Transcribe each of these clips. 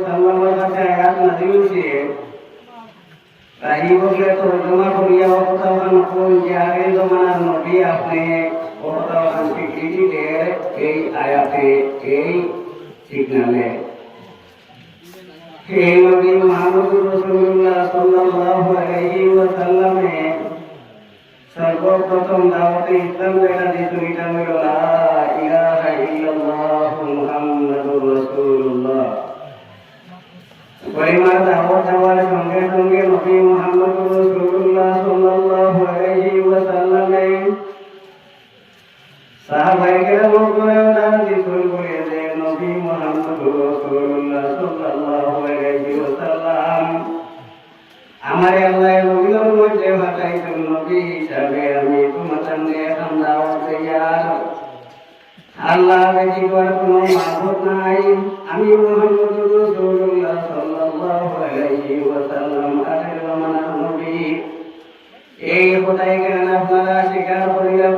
সাল্লাল্লাহু কাছে আয়াত নাযিল হইছে রাহিবকে তরজমা করিয়া কথাবান কোন যে আগের জমানার নবী আপনি কথাবান স্বীকৃতি দেয় এই আয়াতে এই সিগনালে হে নবী মুহাম্মদুর রাসূলুল্লাহ সাল্লাল্লাহু আলাইহি ওয়াসাল্লামে সর্বপ্রথম দাওয়াতে ইসলাম যেটা দিয়েছেন এটা হল লা ইলাহা ইল্লাল্লাহ মুহাম্মাদুর রাসূলুল্লাহ। পরিমাণ দাওয়াত দেওয়ার সঙ্গে সঙ্গে নবী মুহাম্মদুর রাসূলুল্লাহ সাল্লাল্লাহু আলাইহি ওয়াসাল্লামে সাহাবায়ে কেরামকে দাওয়াত দিয়েছেন বলে যে নবী মুহাম্মদুর রাসূলুল্লাহ সাল্লাল্লাহু আলাইহি ওয়াসাল্লাম আমার আল্লাহ নবীর মধ্যে পাঠাইছেন নবী হিসাবে আমি তোমাদের এখন দাওয়াত দেয়ার আল্লাহ ব্যতীত আর কোনো মাবুদ নাই, আমি মুহাম্মদুর রাসূলুল্লাহ সাল্লাল্লাহু আলাইহি ওয়াসাল্লাম আখির জামানার নবী। এই কথাই কেন আপনারা স্বীকার করিয়া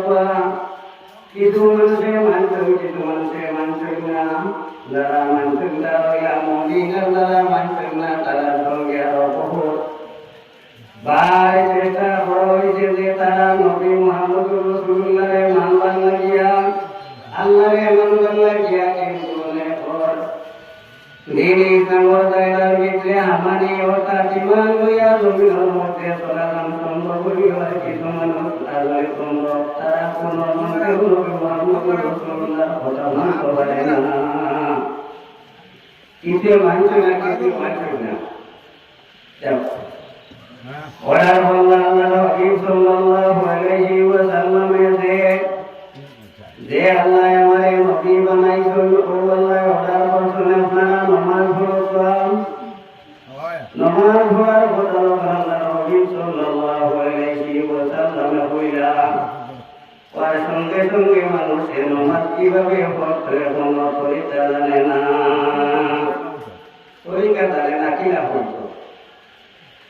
কিছু মানুষে মানছেন কিছু মানুষে মানছেন না, যারা মানছেন তারা হইলা মুমিন আর যারা মানছেন না তারা সঙ্গে আরো বহুত ভাই চেষ্টা করা হয়েছে যে তারা নবী মুহাম্মদুর রাসূলুল্লাহকে মানবার লাগিয়া আল্লাহকে মানবার লাগিয়া কিন্তু দিন ইসলামের দায়রার ভিতরে হামানি ও তাতিমান হইয়া জমিনের মধ্যে চলাচল সম্ভব হইবার কিছু মানুষ আল্লাহ সম্ভব তারা কোনো মন্ত্রে নবী মুহাম্মদুর রাসূলুল্লাহর কথা মানতে পারে না, কিছু মানছে না কিছু মানছে না। অর্ডার আল্লাহ হাবিব সাল্লাল্লাহু আলাইহি ওয়াসাল্লামের যে আল্লাহ আমারে নবী বানাইছেন ও আল্লাহ অর্ডার করছেন আপনারা নামাজ পড়ুন, নামাজ পড়ার কথা আল্লাহ হাবিব সাল্লাল্লাহু আলাইহি ওয়াসাল্লামে কইলা আর সঙ্গে সঙ্গে মানুষের নামাজ কিভাবে পড়তে কোনো তরিকা জানে না, তরিকা জানে না কিনা পড়তো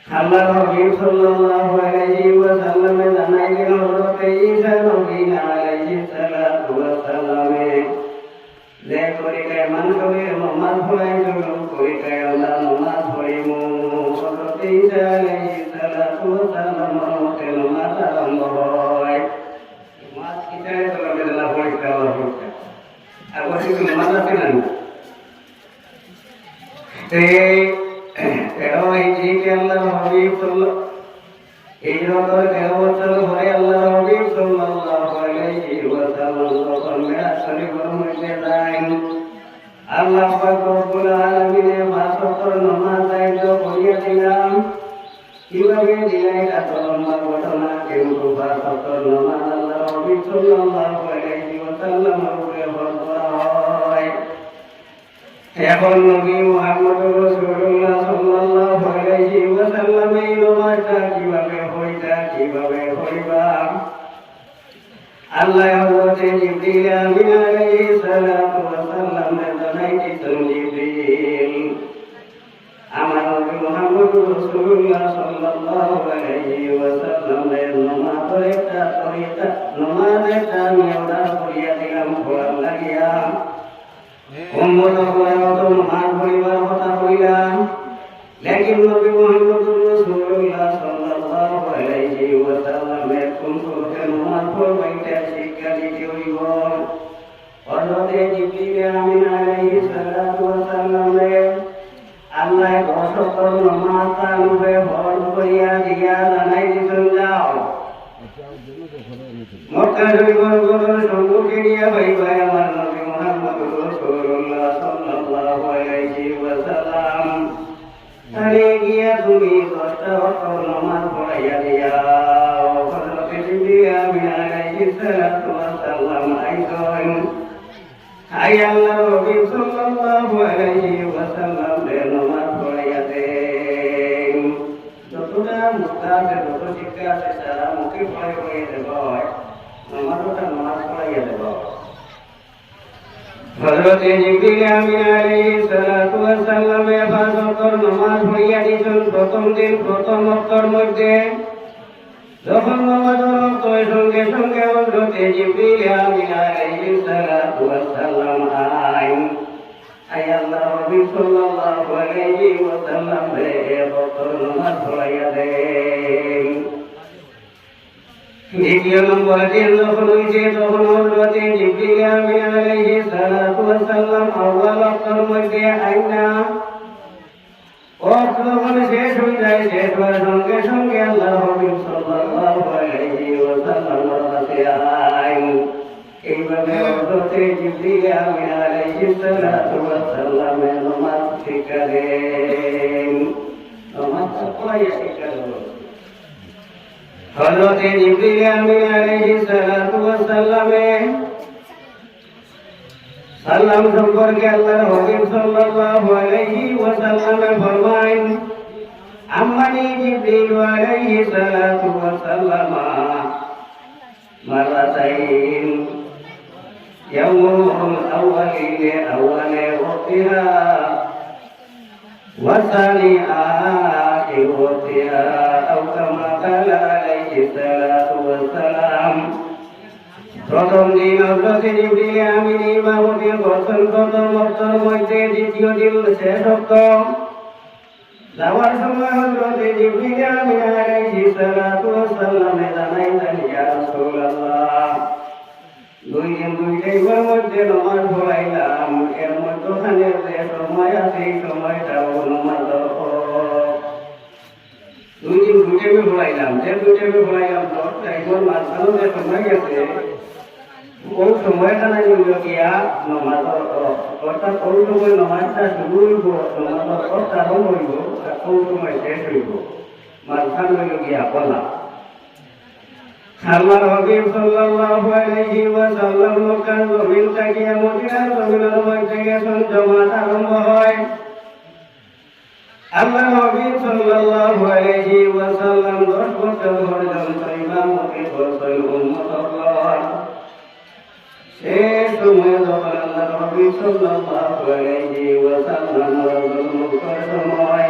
আল্লাহ হাবিব সাল্লাল্লাহু আলাইহি ওয়াসাল্লাম জানাইলেন হযরত ঈসা নবী আলাইহিস সালাতু ওয়াস সালামে যে তরিকায় মানুষের নামাজ পড়াইছিল তরিকায় আল্লাহ নামাজ পড়িমু। হযরত ঈসা আলাইহিস সালাতু ওয়াস সালামের মতে নামাজ আরম্ভ হয়, নামাজ কিতাবে তবে আল্লাহ পড়িতে আল্লাহ পড়তে আর বসে নামাজ আছে না আল্লাহ হাবিব এই রকম 13 বছর পরে আল্লাহ হাবিব সাল্লাল্লাহু আলাইহি ওয়াসাল্লাম যখন মেরাজ শরীফের মধ্যে যান আল্লাহ পাক রব্বুল আলামিনের 5 ওয়াক্ত নামাজ আদায় করিয়া দিলাম। কিভাবে দিলাই এত লম্বা ঘটনা, কিন্তু 5 ওয়াক্ত নামাজ আল্লাহ হাবিব সাল্লাল্লাহু আলাইহি ওয়াসাল্লামের উপরে ফরজ করা হয়। এখন নবী মুহাম্মদুর রাসূলুল্লাহ সাল্লাল্লাহু আলাইহি ওয়াসাল্লাম এই নামাজটা কিভাবে হইবা আল্লাহ হযরত জিবরিল আমিন আলাইহিস সালাতু ওয়াস সালাম জানাইতেছেন জিবরিল আমার নবী মুহাম্মদুর রাসূলুল্লাহ সাল্লাল্লাহু আলাইহি ওয়াসাল্লামের নামাজের একটা তরিকা নামাজের নিয়মটা করিয়া দিলাম পড়ার লাগিয়া উম্মত হওয়ার নামাজ পড়িবার কথা কইলাম, লেকিন নবী মুহাম্মদুর রাসূলুল্লাহ সাল্লাল্লাহু আলাইহি ওয়াসাল্লামের কোন নামাজ পড়বাইতে শিক্ষা দিতে হইব। হযরত জিবরিল আমিন আলাইহিস সালাতু ওয়াস সালামে আল্লাহ 10 ওয়াক্ত নামাজ তানুবে ফরজ করিয়া দিয়া জানাই দিতেন যাও মক্কা শরীফের সম্মুখে গিয়া ভাইবা আমার নবী মুহাম্মদুর রাসূলুল্লাহ সাল্লাল্লাহু আলাইহি ওয়াসাল্লাম তারে গিয়া তুমি 10টা ওয়াক্ত নামাজ পড়াইয়া দিয়াও। হযরত জিবরিল আমিন আলাইহিস সালাতু ওয়াস সালাম আইছেন আই আল্লাহর নবী সাল্লাল্লাহু আলাইহি ওয়াসাল্লাম নামাজ পড়াইয়া দেন। যতটা মুস্তাহাব যত শিক্ষা আছে তারা মুখে পড়াইয়া দেব, নামাজ পড়াইয়া দেব। হযরত জিবরিল আমিন আলাইহিস সালাতু ওয়াস সালামে 5 ওয়াক্ত নামাজ পড়িয়া দিয়েছেন। প্রথম দিন প্রথম ওয়াক্তের মধ্যে যখন নামাজ সঙ্গে সঙ্গে হযরত জিবরিল আমিন আলাইহিস সালাতু ওয়াস সালাম আইন আই আল্লাহ নবী সাল্লাল্লাহু আলাইহি ওয়াসাল্লাম রে বকর নামাজ পড়াইয়া দেন। দ্বিতীয় নম্বর দিন যখন হয়েছে তখন হযরতে জিবরিল আমিন আলাইহিস সালাতু ওয়াস সালাম আউয়াল ওয়াক্তের মধ্যে আইনা ওয়াক্ত যখন শেষ হয়ে যায়, শেষ হওয়ার সঙ্গে সঙ্গে আল্লাহ হাবিব সাল্লাল্লাহু আলাইহি ওয়াসাল্লামের কাছে আইন। এইভাবে হযরতে জিবরিল আমিন আলাইহিস সালাতু ওয়াস সালামের নামাজ শিক্ষা দেন, নামাজ পড়াইয়া শিক্ষা দেন। হযরতে জিবরিল আমিন আলাইহিস সালাতু ওয়াস সালাম সম্পর্কে আল্লাহর হাবিব সাল্লাল্লাহু আলাইহি ওয়াসাল্লাম ফরমায়েন, আম্মানি জিবরিল আলাইহিস সালাতু ওয়াস সালাম মারাতাইন ইয়াউমুল আউয়ালি আউয়ালি ওয়াক্তিহা ওয়া সানি আখির ওয়াক্তিহা আও কামা ক্বালা আলাইহিস সালাতু ওয়াস সালাম। প্রথম দিন হযরতে জিবরিল আমিন ইমামতি করছেন প্রথম ওয়াক্তের মধ্যে, দ্বিতীয় দিন শেষ ওয়াক্ত। যাওয়ার সময় হযরতে জিবরিল আমিন আলাইহিস সালাতু ওয়াস সালাম জানাইলেন, ইয়া রাসূলুল্লাহ, দুই দিন দুই টাইমের মধ্যে নামাজ পড়াইলাম, এর মধ্যখানে যে সময় আছে এই সময়টাও নামাজ দুই দিন দুই টাইমে পড়াইলাম, যে দুই টাইমে পড়াইলাম তো টাইমের মাঝখানে যে সময় গেছে ওই সময়টা নাই হইল গিয়া নামাজ, অর্থাৎ ওই সময় নামাজটা শুরু হইব, নামাজ আরম্ভ হইব, ওই সময় শেষ হইব, মাঝখান হইল গিয়া বলা। আল্লাহর হাবিব সাল্লাল্লাহু আলাইহি ওয়াসাল্লাম মক্কার জমিন থেকে মদিনার জমিনের মধ্যে গেছেন, জামাত আরম্ভ হয়। আল্লাহর হাবিব সাল্লাল্লাহু আলাইহি ওয়াসাল্লাম 10 বছর পর্যন্ত ইমামতি করছেন উম্মতর। শেষ সময়ে যখন আল্লাহর হাবিব সাল্লাল্লাহু আলাইহি ওয়াসাল্লাম মক্কার সময়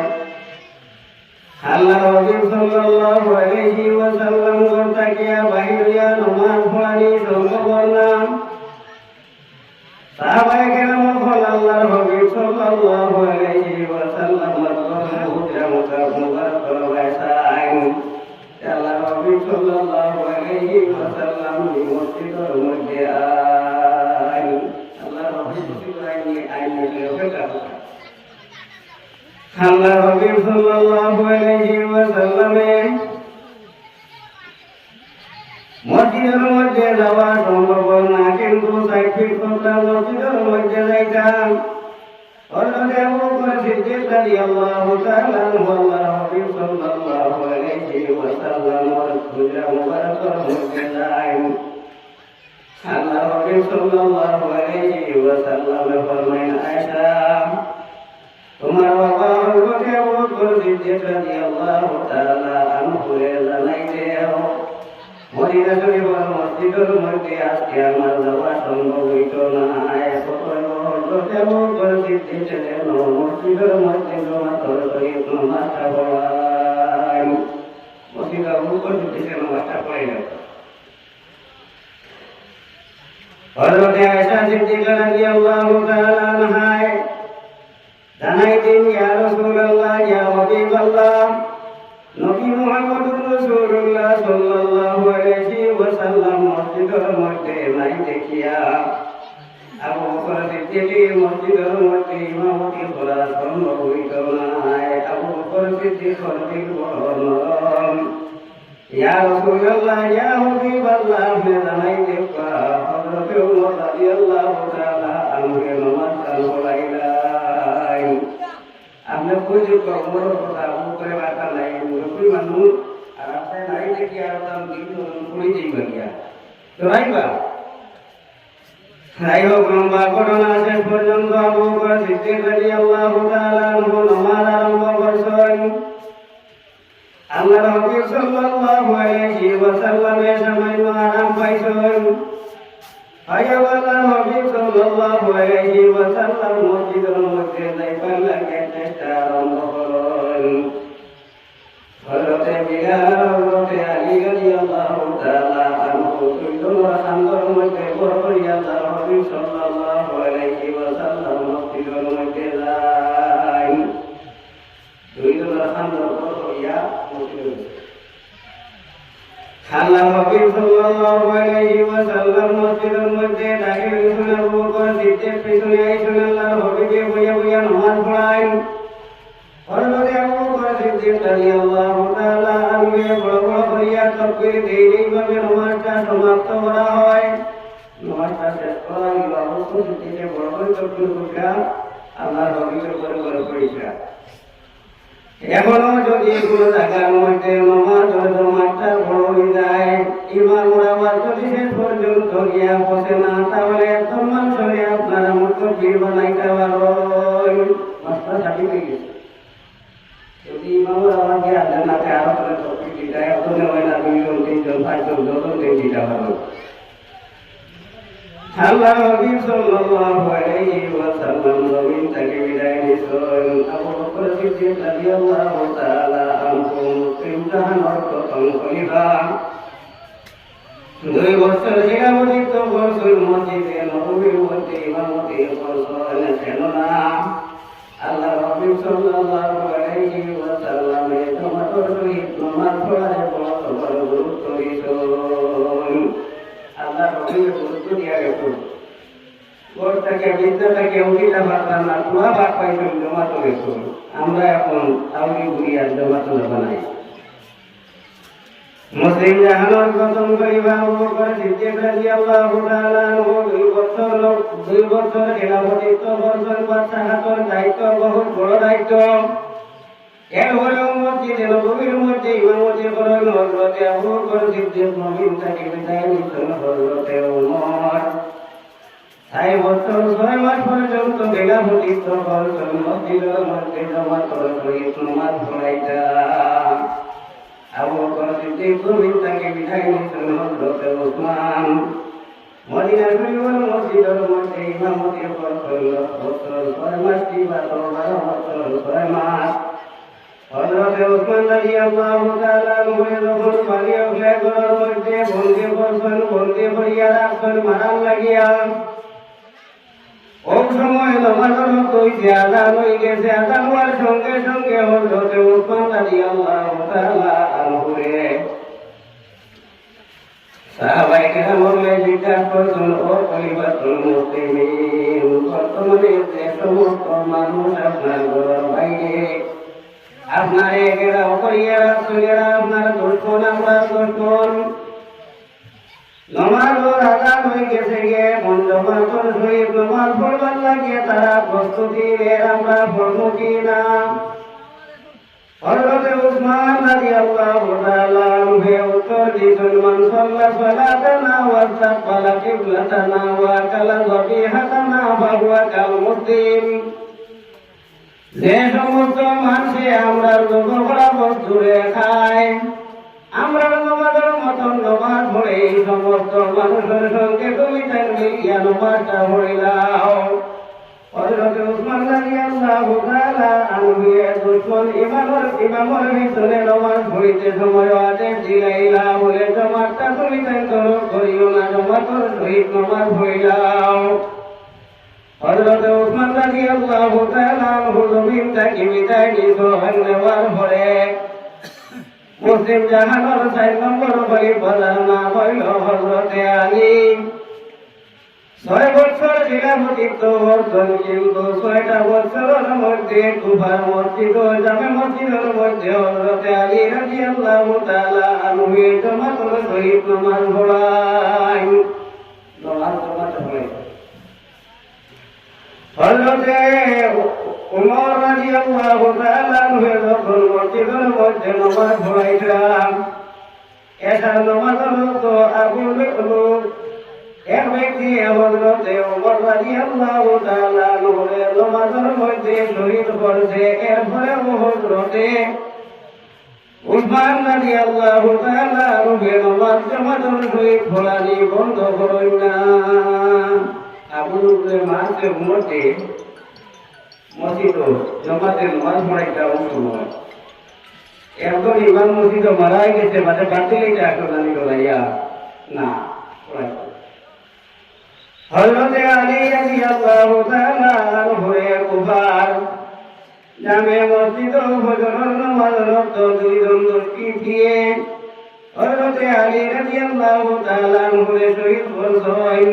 আল্লাহর হাবিব সাল্লাল্লাহু আলাইহি ওয়াসাল্লাম ঘর থেকে বাহির হইয়া নামাজ পড়ানি সম্ভব না। সাহাবায়ে কেরাম বলেন, আল্লাহর হাবিব সাল্লাল্লাহু আলাইহি ওয়াসাল্লাম মুবারক ওয়াসাইন। আল্লাহর হাবিব সাল্লাল্লাহু আলাইহি ওয়াসাল্লাম মসজিদের মধ্যে আইন, আল্লাহর হাবিব আল্লাহর হাবিব সাল্লাল্লাহু আলাইহি ওয়াসাল্লামে মসজিদের মধ্যে যাওয়া সম্ভব না, কিন্তু 60 ফিট পর্যন্ত মসজিদের মধ্যে যাইতাম। হযরত আবু বকর সিদ্দিক রাদিয়াল্লাহু তাআলা আনহু আল্লাহর হাবিব সাল্লাল্লাহু আলাইহি ওয়াসাল্লামের হুজরা মুবারকের মধ্যে যান। আল্লাহর হাবিব সাল্লাল্লাহু আলাইহি ওয়াসাল্লাম ফরমায়েন, আয়েশা, তোমার বাবা হযরত আবু বকর সিদ্দিক রাদিয়াল্লাহু তাআলা আনহু জানাই দেও, মদিনা শরীফের মসজিদের মধ্যে আজকে আমার যাওয়া সম্ভব হইত না। হযরত আবু বকর সিদ্দিক যেন মসজিদের মধ্যে নামাজ পড়ায়, মসজিদে আবু বকর সিদ্দিক নামাজটা পড়াইলেন। হযরত আয়েশা সিদ্দিকা রাদিয়াল্লাহু তাআলা আনহা জানাইতেন, ইয়া রাসূলুল্লাহ, ইয়া হাবিবাল্লাহ, নবী মুহাম্মদুর রাসূলুল্লাহ সাল্লাল্লাহু আলাইহি ওয়াসাল্লাম মসজিদের মধ্যে নাই দেখিয়া আবু বকর সিদ্দিক মসজিদের মধ্যে ইমামতি করা সম্ভব হইত না। আবু বকর সিদ্দিক সঠিক বললেন, ইয়া রাসূলুল্লাহ, ইয়া হাবিবাল্লাহ, আপনি জানাইতে হযরত ওমর রাদিয়াল্লাহু তাআলা আনহু নামাজ পড়াইলেন। আপনি বুঝুক ওমরের কথা করে বার্তা নাই, মুরব্বী মানুষ আর আপনি নাই দেখি আর তার দিন পড়ে যাইবা গিয়া তো রাইবা। যাই হোক, লম্বা ঘটনা শেষ পর্যন্ত আবু বকর সিদ্দিক রাদিয়াল্লাহু তাআলা আনহু নামাজ আরম্ভ করছেন। আল্লাহর হাবিব সাল্লাল্লাহু আলাইহি ওয়াসাল্লামে সামান্য আরাম পাইছেন। আল্লাহর হাবিব সাল্লাল্লাহু আলাইহি ওয়াসাল্লাম মসজিদের মধ্যে যাইবার লাগে চেষ্টা আরম্ভ করলেন। হযরত বিলাল, হযরত আলী রাদিয়াল্লাহু তাআলা আনহু দুইজনের সামনের মধ্যে বড় করিয়া আল্লাহর হাবিব সাল্লাল্লাহু আলাইহি ওয়াসাল্লাম মসজিদের আল্লাহ নবী সাল্লাল্লাহু আলাইহি ওয়াসাল্লাম মসজিদের মধ্যে দাখিল হয়েছেন। আবু বকর সিদ্দিক পিছনে আইছেন। আল্লাহ নবীকে বইয়া বইয়া নামাজ পড়ায়। হযরত আবু বকর সিদ্দিক রাদিয়াল্লাহু তাআলা আনহু বড় বড় করিয়া তাকবীর দিয়ে এইভাবে নামাজটা সমাপ্ত করা হয়। নামাজটা শেষ করা হইল। আবু বকর সিদ্দিকে বড় বড় তাকবীর করিয়া আল্লাহ নবীর উপরে বড় করিয়া এখনো যদি কোনো জায়গার মধ্যে নামাজটা বড় হয়ে যায়, ইমামরা যদি শেষ পর্যন্ত গিয়া বসে না, তাহলে একজন মানুষের আপনারা মুত্তাকি বানাইতে পারেন। মাস্টার সার্টিফিকেট গেছে যদি ইমামরা আমাকে জান্নাতে আরো করে তৌফিক দিতে একজনে হয় না, দুইজন তিনজন পাঁচজন যতজন দিতে পারো। আল্লাহ নবী সাল্লাল্লাহু আলাইহি ওয়াসাল্লাম জমিন থেকে বিদায় নিছেন। আবু বকর সিদ্দিক রাদিয়াল্লাহু তাআলা আনহু মুসলিম জাহানের প্রথম খলিফা। 2 বছর খিলাফত করছেন। মসজিদে নববীর মধ্যে ইমামতি করছেন। কেননা আল্লাহ নবী সাল্লাল্লাহু আলাইহি ওয়াসাল্লামের জামাতের সহিত নামাজ পড়ার বড় গুরুত্ব দিয়েছেন। আল্লাহ নবীর গুরুত্ব দিয়া গেছে। গোরটাকে বিদ্যাটাকে উঠিটা পারতাম না, কুয়া ভাগ পাইতাম জমাত গেছে। আমরা এখন আউলি গুড়িয়ার জমাত বানাই। মুসলিম জাহানের প্রথম খলিফা আবু বকর সিদ্দিক রাদিয়াল্লাহু তাআলা আনহু 2 বছর খিলাফতিত্ব করছেন। বাদশাহর দায়িত্ব বহুত বড় দায়িত্ব। এরপরেও মসজিদে নববীর মধ্যে ইমামতি করেন হযরত আবু বকর সিদ্দিক। নবীন থেকে বিদায় নিতেন হযরত ওমর। 6 বছর 6 মাস পর্যন্ত খিলাফতিত্ব করছেন। মসজিদের মধ্যে জামাতের সহিত নামাজ পড়াইতা। আবু বকর সিদ্দিক নবীন থেকে বিদায় নিতেন হযরত ওসমান। মদিনা শরীফের মসজিদের মধ্যে ইমামতি করছেন 10 বছর 6 মাস কি 12 বছর 6 মাস। হযরত ওসমান রাদিয়াল্লাহু তাআলা আনহু যখন বাড়িয়ে উঠলে ঘরের মধ্যে বন্দী করছেন, বন্দী করিয়া রাখছেন মারান লাগিয়া। ওই সময় নামাজের মতো হইছে, আযান হয়ে গেছে। আযান হওয়ার সঙ্গে সঙ্গে হযরত ওসমান রাদিয়াল্লাহু তাআলা আনহু সাহাবায়ে কেরামকে জিজ্ঞাসা করছেন, ও খলিফাতুল মুসলিমিন, বর্তমানে যে সমস্ত মানুষ আপনার ঘরের বাইরে আপনার ঘেরাও করিয়া রাখছেন, এরা আপনার দুশমন, আমরা দুশমন। নামাজ আযান হয়ে গেছে গে, জামাতের সহিত নামাজ পড়বার লাগিয়ে তারা প্রস্তুতি নেন, আমরা পড়ব কি না? হযরত ওসমান রাদিয়াল্লাহু তাআলা আনহু উত্তর দিয়েছেন, মান সাল্লা সালাতানা ওয়া ইসতাকবালা কিবলাতানা ওয়া আকালা যাবিহাতানা ফাহুয়া কাল মুসলিম। যে সমস্ত মানুষে আমরা জবরা বস্তুরে খায়, আমরা নামাজের মতন নামাজ পড়ে এই সমস্ত মানুষের সঙ্গে তুমি তার মিলিয়া নামাজটা পড়িলাও। হযরত ওসমান রাদিয়াল্লাহু তাআলা আনহু দুশমন ইমামের ভিতরে নামাজ পড়িতে সময় আদেশ দিলাইলা, বলে জামাতটা তুমি তাই করিও না, জামাতের সহিত নামাজ পড়িলাও। হযরত ওসমান রাদিয়াল্লাহু তাআলা আনহু জমিন থেকে বিদায় নিছেন। নেওয়ার পরে মুসলিম জাহানের 4 নম্বর খলিফার নাম হইল হযরত আলী। 6 বছর খিলাফতিত্ব করছেন, কিন্তু 6টা বছরের মধ্যে কুফার মসজিদ ও জামে মসজিদের মধ্যে হযরত আলী রাদিয়াল্লাহু তাআলা আনহু জামাতের সহিত নামাজ পড়ায়। হযরত ওমর রাদিয়াল্লাহু তাআলা আনহু যখন মসজিদের মধ্যে নামাজ পড়াইছিলেন, এটা নামাজের মতো আবু বকর এক ব্যক্তি হযরত ওমর রাদিয়াল্লাহু তাআলা আনহু নামাজের মধ্যে শহীদ করেছে। এরপরে হযরত উসমান রাদিয়াল্লাহু তাআলা আনহু নামাজ জামাতের সহিত পড়ানি বন্ধ করেন না। আবু বকরের মাঝে মধ্যে মসজিদ জামাতের নামাজ পড়াইটা সময় একজন ইমাম মসজিদ মারাই গেছে, মাঝে বাতিলইটা এখন জানি গলাইয়া না পড়াইতে। হযরত আলী রাদিয়াল্লাহু তাআলা আনহু কুফার জামে মসজিদ ফজরের নামাজের রক্ত 2 জন দুষ্কৃতী দিয়ে হযরত আলী রাদিয়াল্লাহু তাআলা আনহু শহীদ হয়েছেন।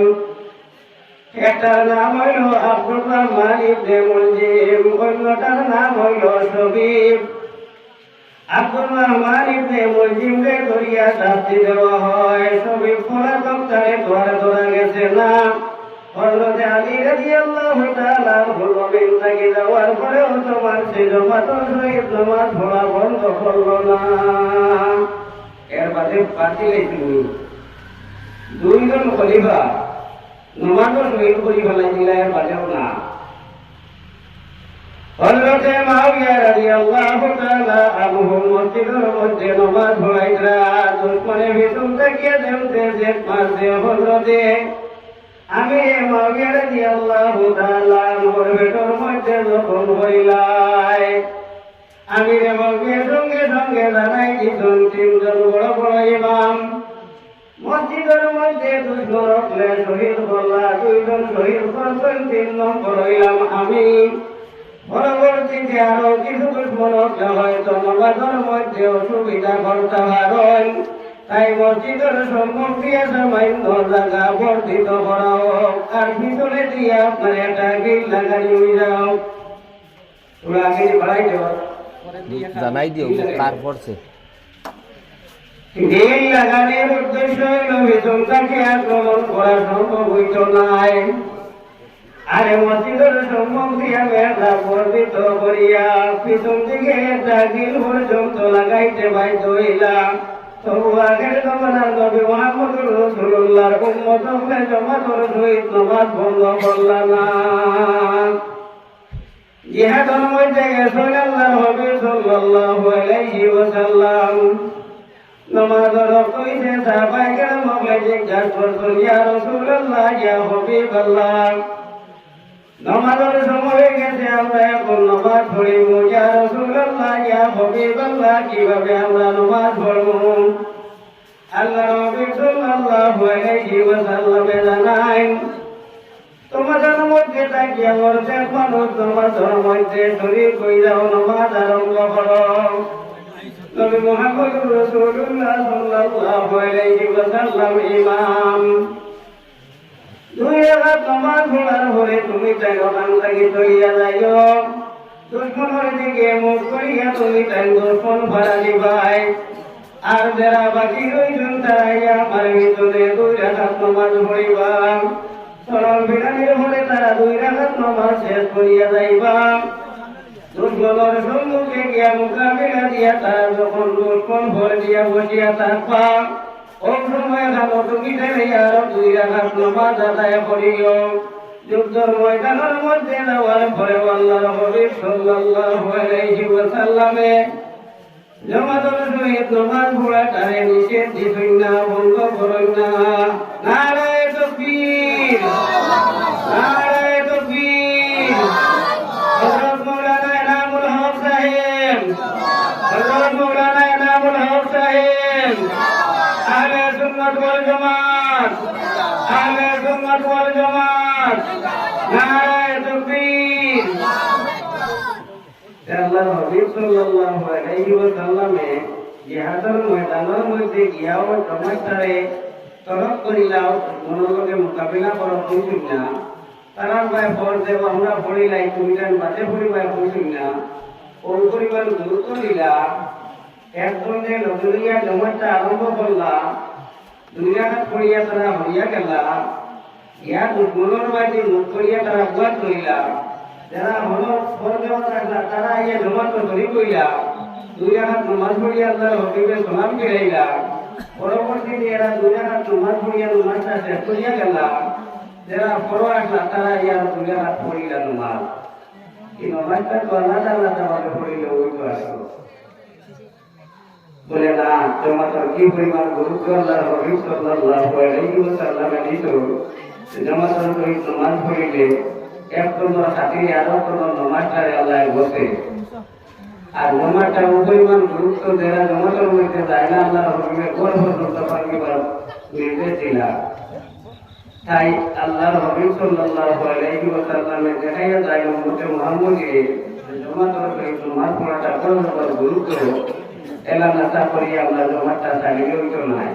একটার নাম হইল আব্দুর রহমান ইবনে মুলজিম, অন্যটার নাম হইল শবীব। আব্দুর রহমান ইবনে মুলজিমকে ধরিয়া শাস্তি দেওয়া হয়, শবীব পলাতক, তারে ধরা গেছে না। হযরত আলী রাদিয়াল্লাহু তাআলা আনহু নবীন থেকে যাওয়ার পরেও তোমার সে জামাতের সহিত নামাজ পড়া বন্ধ করলো না। এর বাদে বাতিল তুমি দুইজন খলিফা নামাজের সহিত করি ফেলাইছিল, এর বাদেও না। হযরত মুআবিয়া রাদিয়াল্লাহু তাআলা আনহু মসজিদের মধ্যে নামাজ পড়াইরা দুশমনের ভিতর থেকে দেমতে জেট মারছে। হযরতে আমির মুআবিয়া রাদিয়াল্লাহু তাআলা আনহুর ভিতর মধ্যে যখন হইলাই, আমির মুআবিয়ার সঙ্গে সঙ্গে জানাই দিতেন তিনজন বড় বড় ইমাম মসজিদের মধ্যে দুইজন রকলে শহীদ করলা, দুইজন শহীদ করছেন, 3 নম্বর হইলাম আমি। পরবর্তীতে আরো কিছু দুশ্মন হয়তো নামাজের মধ্যে অসুবিধা করতে পারেন, তাই মসজিদের সম্মুখ দিয়ে সামান্য জায়গা বর্ধিত করা হোক, আর ভিতরে দিয়ে আপনার একটা গিল লাগাই যাও। তোরা আগে বাড়াই দেব জানাই দিও কার পড়ছে। গিল লাগানোর উদ্দেশ্য হইল ভিতর থেকে আক্রমণ করা সম্ভব হইত নাই। আরে মসজিদের সম্মুখ দিয়া মেঘা বর্ধিত করিয়া পিছন দিকে একটা গিল পর্যন্ত লাগাইতে বাধ্য হইলাম। তবু আগের জমানার নবী মুহাম্মদুর রাসূলুল্লাহর উম্মত হলে জামাতের সহিত নামাজ বন্ধ করলা না। জিহাদের মধ্যে গেছেন আল্লাহর হাবিব সাল্লাল্লাহু আলাইহি ওয়াসাল্লাম। নামাজের কইতে সাহাবায়ে কেরাম জিজ্ঞাসা করছেন, ইয়া রাসূলুল্লাহ, ইয়া হাবিবাল্লাহ, নামাজের সময় গেছে, আমরা এখন নামাজ পড়িব, ইয়া রাসূলুল্লাহ, ইয়া হাবিবাল্লাহ, কিভাবে আমরা নামাজ পড়ব? আল্লাহর হাবিব সাল্লাল্লাহু আলাইহি ওয়াসাল্লাম জানান, তোমাদের মধ্যে থাকিয়া অর্ধেক মানুষ নামাজের মধ্যে শরীক হইয়া নামাজ আরম্ভ করো। নবী মুহাম্মদুর রাসূলুল্লাহ সাল্লাল্লাহু আলাইহি ওয়াসাল্লাম ইমাম। 2 রাকাত নামাজ পড়ার পরে তুমি তাই ওখান থেকে চলিয়া যাইও, দুশমনের দিকে মুখ করিয়া তুমি তাই দুশমন ভাড়া দিবাই। আর যারা বাকি রইছেন তারা আমার ভিতরে 2 রাকাত নামাজ পড়িবা। চলন বিরানির পরে তারা 2 রাকাত নামাজ শেষ করিয়া যাইবা। দুশমনের সম্মুখে গিয়া মোকাবিলা দিয়া তারা যখন দুশমন ভরে দিয়া বসিয়া থাকবা, ওই সময় খানো তুমি তাই আরো 2 রাকাত নামাজ আদায় করিও। যুদ্ধের ময়দানের মধ্যে যাওয়ার পরে আল্লাহর হাবিব সাল্লাল্লাহু আলাইহি ওয়াসাল্লামে জামাতের সহিত নামাজ পড়াটারে নিষেধ দিছেন না, বন্ধ করেন না। নারায়ে তাকবীর, নারায়ে তাকবীর। হযরত মাওলানা ইনামুল হক সাহেব, হযরত মাওলানা ইনামুল হক সাহেব, আহলে সুন্নাত ওয়াল জামাত, আহলে সুন্নাত ওয়াল জামাত, নারায়ে তাকবীর। আল্লাহর হাবিব সাল্লাল্লাহু আলাইহি ওয়াসাল্লামে জিহাদের ময়দানের মধ্যে গিয়াও জমাতারে তরফ করিলাও, মনোলগে মোকাবিলা করা কইছিল না। তারা ভাই ফর দেব আমরা পড়িলাই, তুমি জান বাদে পড়িবাই কইছিল না। ওই পরিবার গুরুত্ব দিলা, একজন যে লজরিয়া জমাটা আরম্ভ করলা, 2 রাকাত পড়িয়া তারা হইয়া গেলা। ইয়া দুশমনের বাড়ি মুখ করিয়া তারা বুয়াত করিলা। যারা হলো ফরদেওয়া থাকলা তারা ইয়া জমাত ধরি কইলা, 2 রাকাত নামাজ পড়িয়া আল্লাহর হাবিবের সালাম ফিরাইলা। পরবর্তীতে এরা 2 রাকাত নামাজ পড়িয়া নামাজটা শেষ করিয়া গেলা। যারা ফরো আসলা তারা ইয়া 2 রাকাত পড়িলা নামাজ। এই নামাজটা তো আলাদা আলাদা ভাবে পড়িলে ওই তো আসলো বলে না। জামাতের কি পরিমাণ গুরুত্ব আল্লাহর হাবিব সাল্লাল্লাহু আলাইহি ওয়াসাল্লামে দিত। জামাতের সহিত নামাজ পড়িলে একজন খাতিরে আরো কোন নামাজটারে আল্লাহ বসে। আর জামাতটা পরিমাণ গুরুত্ব দেয়া জামাতের মধ্যে যায় না, আল্লাহর হাবিবের গর্ব করতে পারবার নির্দেশ দিলা। তাই আল্লাহর হাবিব সাল্লাল্লাহু আলাইহি ওয়াসাল্লামে দেখাইয়া যায় উম্মতে মুহাম্মদকে জামাতের সহিত নামাজ পড়াটা কত গুরুত্ব। এলা নাচা করি আমরা জমাটা চালিয়ে হইতো নাই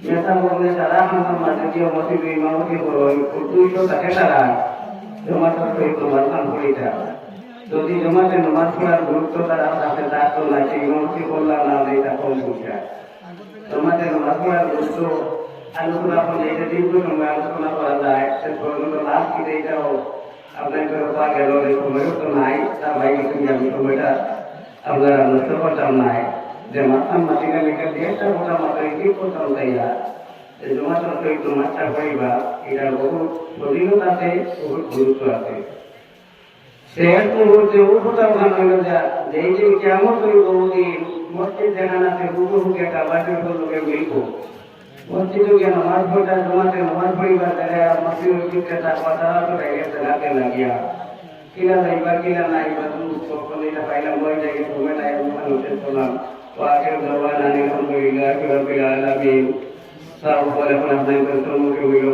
নেতা বললে তারা আমার মাঝে যে মসজিদ ইমামতি করো 200 টাকা তারা জমাটা সহিত তোমার নাম করিটা যদি জমাতে নামাজ পড়ার গুরুত্ব তারা তাতে দাঁত না সেই ইমামতি করলাম না এটা কম বুঝা জমাতে নামাজ পড়ার গুরুত্ব আলোচনা করলে এটা দীর্ঘ সময় আলোচনা করা যায় সে পর্যন্ত লাভ কিনে এটাও আপনার পা গেল এই সময়ও তো নাই তার বাইরে তুমি আমি সময়টা আপনারা নষ্ট করতাম নাই যে মাথার মাটিকা লেখা দিয়ে একটা মোটা মাথায় কি করতাম তাই না এই জমাটার সহিত মাছটা করিবা এটার বহুত শরীরও আছে বহুত গুরুত্ব আছে শেষ মুহূর্তে উপটা ওখানে হইল যা যেই দিন কেমন করি বহুদিন মসজিদ যেখানে আছে হুকে একটা বাটির লোকে মিলব মসজিদে গিয়ে নামাজ পড়া জমাতে নামাজ পড়িবা তারা মসজিদের দিকে তাকওয়া তারা তো গেছে রাতে লাগিয়া কিলা যাইবা কিলা নাইবা তুমি সকল এটা পাইলাম বই জায়গায় তুমি নাই ওখানে উঠে চলাম ওয়াকের দওয়ান আনি আলহামদুলিল্লাহ রাব্বিল আলামিন সারা বলে আপনাদের মুখে হইল